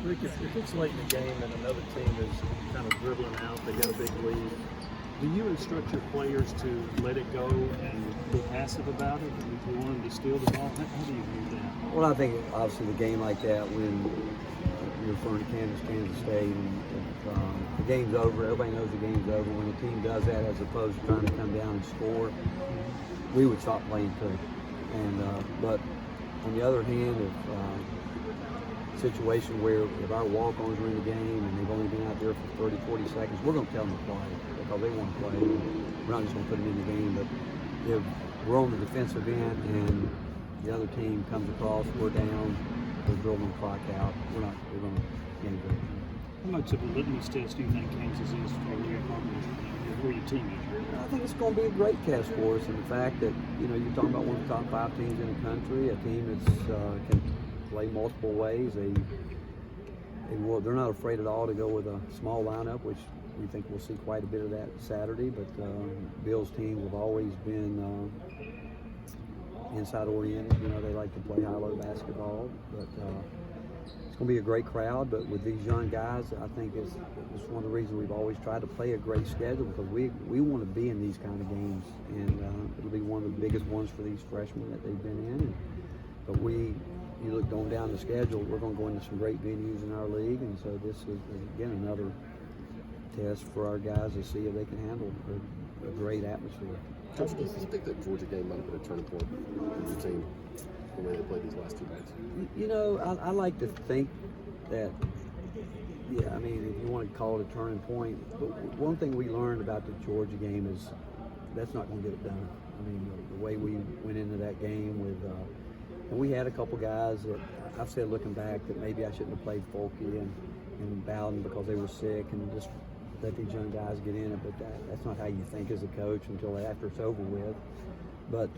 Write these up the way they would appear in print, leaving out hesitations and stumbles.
Rick, if it's late in the game and another team is kind of dribbling out, they got a big lead, do you instruct your players to let it go and be passive about it? Do you want them to steal the ball? How do you view that? Well, I think obviously the game like that, when you're referring to Kansas State, and if the game's over, everybody knows the game's over. When a team does that, as opposed to trying to come down and score, we would stop playing too. And but on the other hand, if situation where if our walk-ons are in the game and they've only been out there for 30, 40 seconds, we're going to tell them to play because they want to play. We're not just going to put them in the game. But if we're on the defensive end and the other team comes across, we're down, we're dribbling the clock out, we're going to game break. How much of a litmus test do you think Kansas is for your team is? I think it's going to be a great test for us, and the fact that, you know, you're talking about one of the top 5 teams in the country, a team that's can play multiple ways. They're not afraid at all to go with a small lineup, which we think we'll see quite a bit of that Saturday. But Bill's teams have always been inside oriented. You know, they like to play high-low basketball. But it's going to be a great crowd. But with these young guys, I think it's one of the reasons we've always tried to play a great schedule, because we want to be in these kind of games, and it'll be one of the biggest ones for these freshmen that they've been in. But you look going down the schedule, we're going to go into some great venues in our league, and so this is again another test for our guys to see if they can handle a great atmosphere. Coach, do you think that Georgia game might have been a turning point for your team the way they played these last 2 nights? You know, I like to think that, yeah, I mean, if you want to call it a turning point, but one thing we learned about the Georgia game is that's not going to get it done. I mean, the way we went into that game with, and we had a couple guys that I've said looking back that maybe I shouldn't have played Folky and Bowden because they were sick, and just let these young guys get in it. But that's not how you think as a coach until after it's over with. But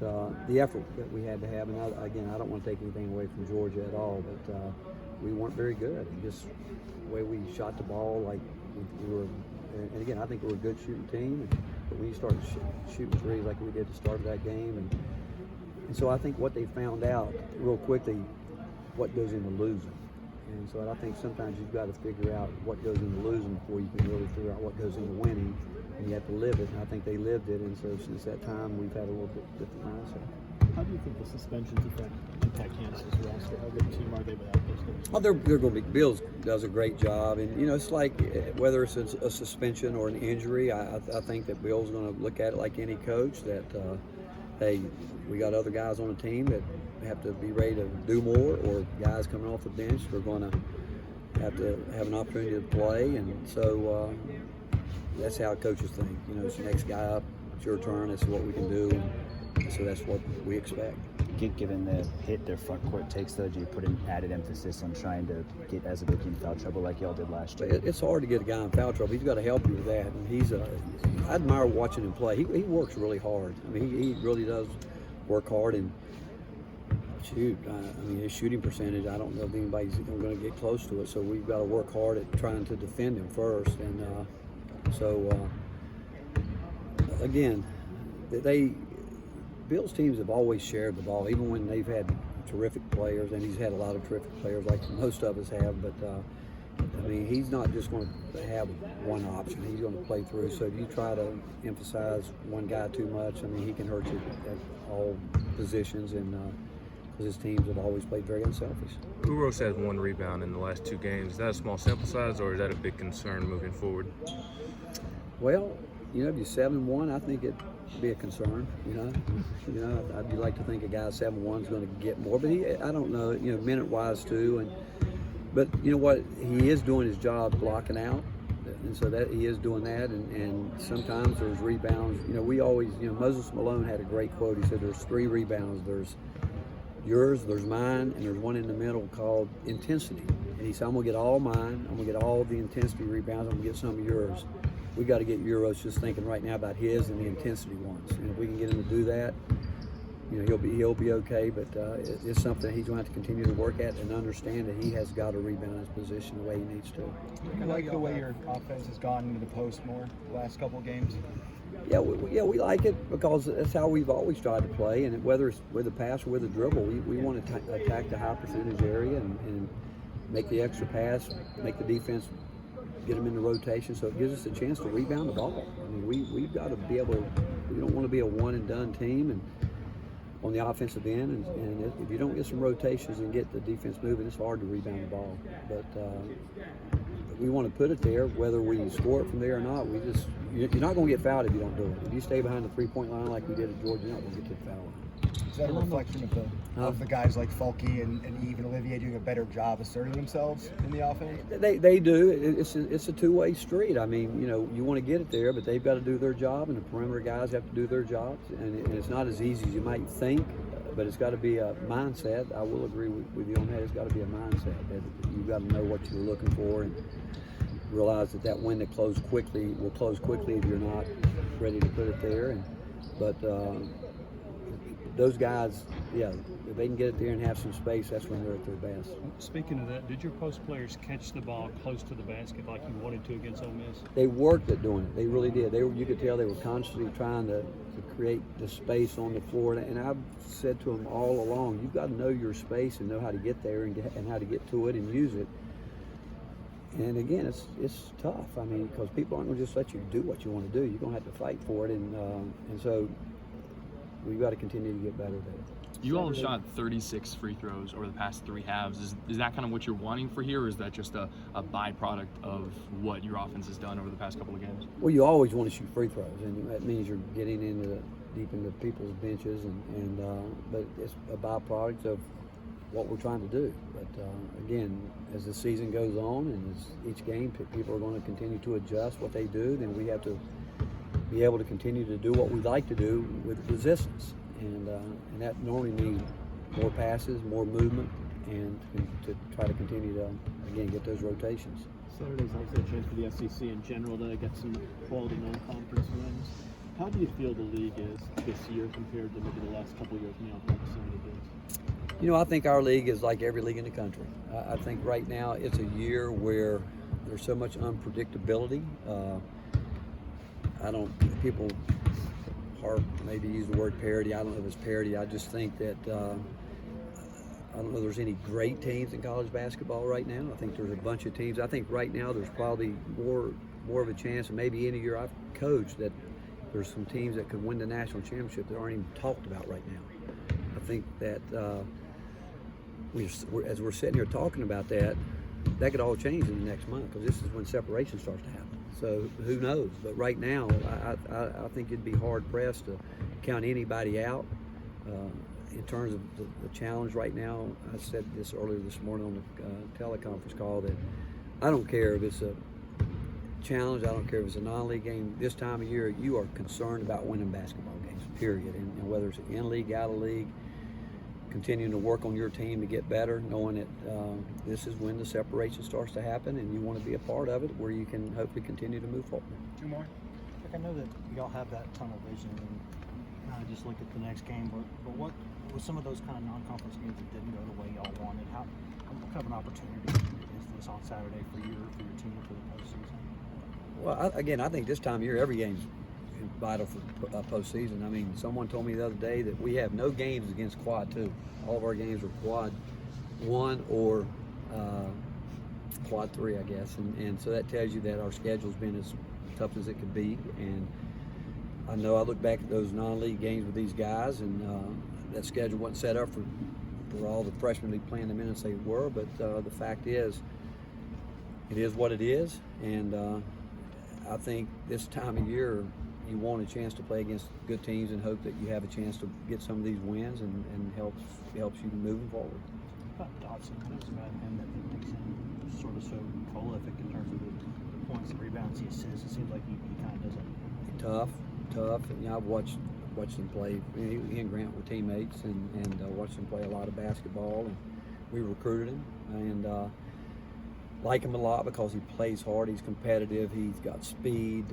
the effort that we had to have, and I don't want to take anything away from Georgia at all, but we weren't very good. And just the way we shot the ball, like we were, and again, I think we're a good shooting team. But when you start shooting threes like we did at the start of that game, and so I think what they found out real quickly, what goes into losing. And so I think sometimes you've got to figure out what goes into losing before you can really figure out what goes into winning. And you have to live it. And I think they lived it. And so since that time, we've had a little bit different mindset. How do you think the suspensions impact Kansas' roster? How good a team are they without those guys? Oh, they're going to be. Bills does a great job, and you know, it's like whether it's a suspension or an injury, I think that Bill's going to look at it like any coach that, hey, we got other guys on the team that have to be ready to do more, or guys coming off the bench are going to have an opportunity to play, and so that's how coaches think. You know, it's the next guy up, it's your turn, it's what we can do, and so that's what we expect. Given the hit their front court takes, though, do you put an added emphasis on trying to get Ezovic in foul trouble like y'all did last year? It's hard to get a guy in foul trouble. He's got to help you with that, and I admire watching him play. He works really hard. I mean, he really does work hard, and shoot, I mean, his shooting percentage, I don't know if anybody's going to get close to it, so we've got to work hard at trying to defend him first. And so, again, Bill's teams have always shared the ball, even when they've had terrific players, and he's had a lot of terrific players like most of us have, but I mean, he's not just going to have one option. He's going to play through. So if you try to emphasize one guy too much, I mean, he can hurt you at all positions, and because his teams have always played very unselfish. Uros has 1 rebound in the last 2 games. Is that a small sample size, or is that a big concern moving forward? Well, you know, if you're 7-1, I think it'd be a concern. You know, I'd like to think a guy 7-1 is going to get more, but I don't know. You know, minute-wise too, but you know what? He is doing his job blocking out, and so that he is doing that. And sometimes there's rebounds. You know, we always, you know, Moses Malone had a great quote. He said, "There's 3 rebounds. There's yours, there's mine, and there's one in the middle called intensity." And he said, "I'm gonna get all mine. I'm gonna get all the intensity rebounds. I'm gonna get some of yours." We got to get Euros just thinking right now about his and the intensity ones. And if we can get him to do that, you know, he'll be okay. But it's something he's going to have to continue to work at and understand that he has got to rebound his position the way he needs to. I like the way your offense has gone into the post more the last couple of games. Yeah, we like it because that's how we've always tried to play. And whether it's with a pass or with a dribble, we want to attack the high percentage area and make the extra pass, make the defense get them into rotation, so it gives us a chance to rebound the ball. I mean, we've got to be able to, we don't want to be a one and done team and on the offensive end, and if you don't get some rotations and get the defense moving, it's hard to rebound the ball. But we want to put it there, whether we score it from there or not. You're not going to get fouled if you don't do it. If you stay behind the 3-point line like we did at Georgia, you're not going to get to the foul line. Is that a reflection of the guys like Fulke and even Olivier doing a better job asserting themselves in the offense? They do. It's a two-way street. I mean, you want to get it there, but they've got to do their job, and the perimeter guys have to do their jobs. And it's not as easy as you might think, but it's got to be a mindset. I will agree with you on that. It's got to be a mindset that you've got to know what you're looking for and realize that window will close quickly if you're not ready to put it there. But those guys, yeah, if they can get it there and have some space, that's when they're at their best. Speaking of that, did your post players catch the ball close to the basket like you wanted to against Ole Miss? They worked at doing it. They really did. You could tell they were constantly trying to create the space on the floor. And I've said to them all along, you've got to know your space and know how to get there and how to get to it and use it. And again, it's tough. I mean, because people aren't going to just let you do what you want to do. You're going to have to fight for it. And so we've got to continue to get better there. You all have shot 36 free throws over the past 3 halves. Is that kind of what you're wanting for here, or is that just a byproduct of what your offense has done over the past couple of games? Well, you always want to shoot free throws, and that means you're getting deep into people's benches, but it's a byproduct of what we're trying to do. But again, as the season goes on and as each game people are going to continue to adjust what they do, then we have to be able to continue to do what we like to do with resistance. And that normally means more passes, more movement, and to try to continue to, again, get those rotations. Saturday's also a chance for the SEC in general to get some quality non-conference wins. How do you feel the league is this year compared to maybe the last couple of years in the offensive side of things? I think our league is like every league in the country. I think right now it's a year where there's so much unpredictability. People maybe use the word parity. I don't know if it's parity. I just think that I don't know if there's any great teams in college basketball right now. I think there's a bunch of teams. I think right now there's probably more of a chance, and maybe any year I've coached, that there's some teams that could win the national championship that aren't even talked about right now. I think that as we're sitting here talking about that could all change in the next month, because this is when separation starts to happen. So who knows? But right now, I think it'd be hard pressed to count anybody out. In terms of the challenge right now, I said this earlier this morning on the teleconference call, that I don't care if it's a challenge, I don't care if it's a non-league game. This time of year, you are concerned about winning basketball games, period. And whether it's in league, out of league, continuing to work on your team to get better, knowing that this is when the separation starts to happen, and you want to be a part of it where you can hopefully continue to move forward. 2 more. I know that y'all have that tunnel vision and kind of just look at the next game, but what with some of those kind of non-conference games that didn't go the way y'all wanted, what kind of an opportunity is this on Saturday for your team for the postseason? Well, I think this time of year every game's vital for postseason. I mean, someone told me the other day that we have no games against Quad 2. All of our games are Quad 1 or Quad 3, I guess. And so that tells you that our schedule's been as tough as it could be. And I know I look back at those non-league games with these guys, and that schedule wasn't set up for all the freshmen to be playing the minutes they were. But the fact is, it is what it is. And I think this time of year, you want a chance to play against good teams and hope that you have a chance to get some of these wins and helps you moving forward. About Dotson, what is about him that makes him sort of so prolific in terms of the points, the rebounds, the assists? It seems like he kind of does it. Tough. I've watched him play. He and Grant were teammates, and watched him play a lot of basketball. And we recruited him, and like him a lot because he plays hard. He's competitive. He's got speed.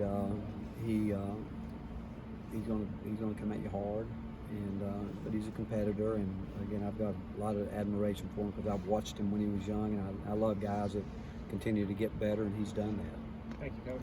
He's gonna come at you hard, but he's a competitor. And again, I've got a lot of admiration for him because I've watched him when he was young, and I love guys that continue to get better, and he's done that. Thank you, Coach.